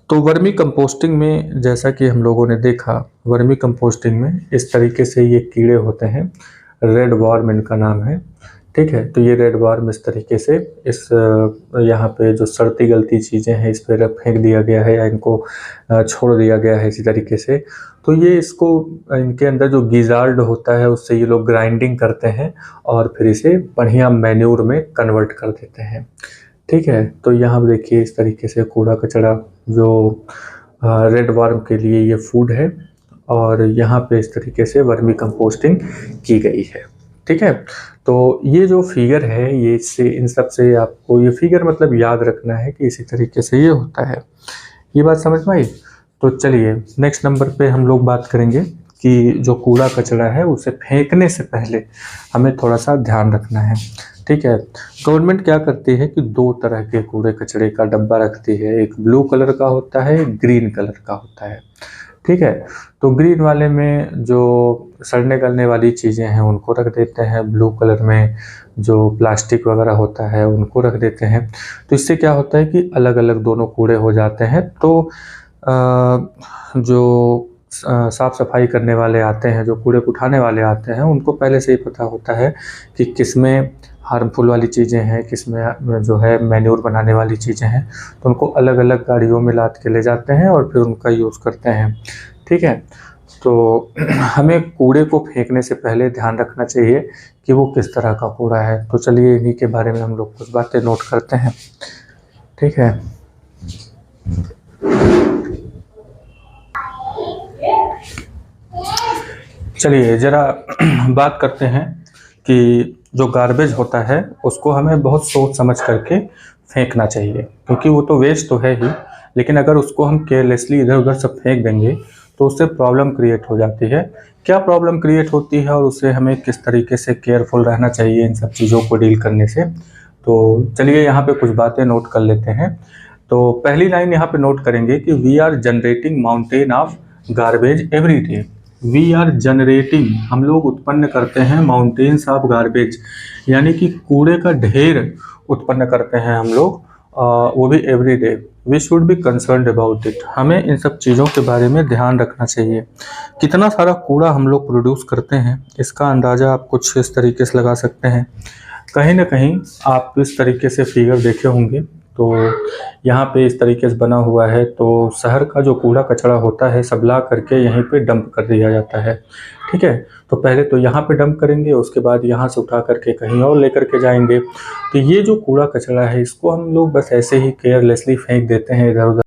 तो vermi composting में जैसा कि हम लोगों ने देखा, वर्मी कंपोस्टिंग में इस तरीके से ये कीड़े होते हैं, रेड वॉर्म इनका नाम है। ठीक है, तो ये रेड वॉर्म इस तरीके से इस यहाँ पे जो सड़ती गलती चीज़ें हैं इस पर फेंक दिया गया है या इनको छोड़ दिया गया है इसी तरीके से। तो ये इसको इनके अंदर जो गिजार्ड होता है उससे ये लोग ग्राइंडिंग करते हैं और फिर इसे बढ़िया मैन्योर में कन्वर्ट कर देते हैं। ठीक है, तो यहाँ पे देखिए इस तरीके से कूड़ा कचरा जो रेड वार्म के लिए ये फूड है और यहाँ पे इस तरीके से वर्मी कंपोस्टिंग की गई है। ठीक है, तो ये जो फिगर है ये इससे इन सब से आपको ये फिगर मतलब याद रखना है कि इसी तरीके से ये होता है। ये बात समझ में आई? तो चलिए नेक्स्ट नंबर पे हम लोग बात करेंगे कि जो कूड़ा कचरा है उसे फेंकने से पहले हमें थोड़ा सा ध्यान रखना है। ठीक है, गवर्नमेंट क्या करती है कि 2 तरह के कूड़े कचरे का डब्बा रखती है, एक ब्लू कलर का होता है, एक ग्रीन कलर का होता है। ठीक है, तो ग्रीन वाले में जो सड़ने गलने वाली चीज़ें हैं उनको रख देते हैं, ब्लू कलर में जो प्लास्टिक वगैरह होता है उनको रख देते हैं। तो इससे क्या होता है कि अलग अलग दोनों कूड़े हो जाते हैं। तो जो साफ़ सफाई करने वाले आते हैं, जो कूड़े उठाने वाले आते हैं, उनको पहले से ही पता होता है कि किसमें हार्मफुल वाली चीज़ें हैं, किसमें जो है मैन्योर बनाने वाली चीज़ें हैं। तो उनको अलग अलग गाड़ियों में लाद के ले जाते हैं और फिर उनका यूज़ करते हैं। ठीक है, तो हमें कूड़े को फेंकने से पहले ध्यान रखना चाहिए कि वो किस तरह का कूड़ा है। तो चलिए इन्हीं के बारे में हम लोग कुछ बातें नोट करते हैं। ठीक है, चलिए ज़रा बात करते हैं कि जो गार्बेज होता है उसको हमें बहुत सोच समझ करके फेंकना चाहिए, क्योंकि वो तो वेस्ट तो है ही, लेकिन अगर उसको हम केयरलेसली इधर उधर सब फेंक देंगे तो उससे प्रॉब्लम क्रिएट हो जाती है। क्या प्रॉब्लम क्रिएट होती है और उससे हमें किस तरीके से केयरफुल रहना चाहिए इन सब चीज़ों को डील करने से, तो चलिए यहाँ पे कुछ बातें नोट कर लेते हैं। तो पहली लाइन यहाँ पे नोट करेंगे कि we are generating mountain of garbage every day. We are generating, हम लोग उत्पन्न करते हैं माउंटेन्स ऑफ गार्बेज, यानी कि कूड़े का ढेर उत्पन्न करते हैं हम लोग, वो भी every day. We should be concerned about it, हमें इन सब चीज़ों के बारे में ध्यान रखना चाहिए। कितना सारा कूड़ा हम लोग प्रोड्यूस करते हैं इसका अंदाज़ा आप कुछ इस तरीके से लगा सकते हैं। कहीं ना कहीं आप इस तरीके से फिगर देखे होंगे, तो यहाँ पे इस तरीके से बना हुआ है। तो शहर का जो कूड़ा कचरा होता है सब ला करके यहीं पे डंप कर दिया जाता है। ठीक है, तो पहले तो यहाँ पे डंप करेंगे, उसके बाद यहाँ से उठा करके कहीं और लेकर के जाएंगे। तो ये जो कूड़ा कचरा है इसको हम लोग बस ऐसे ही केयरलेसली फेंक देते हैं इधर उधर।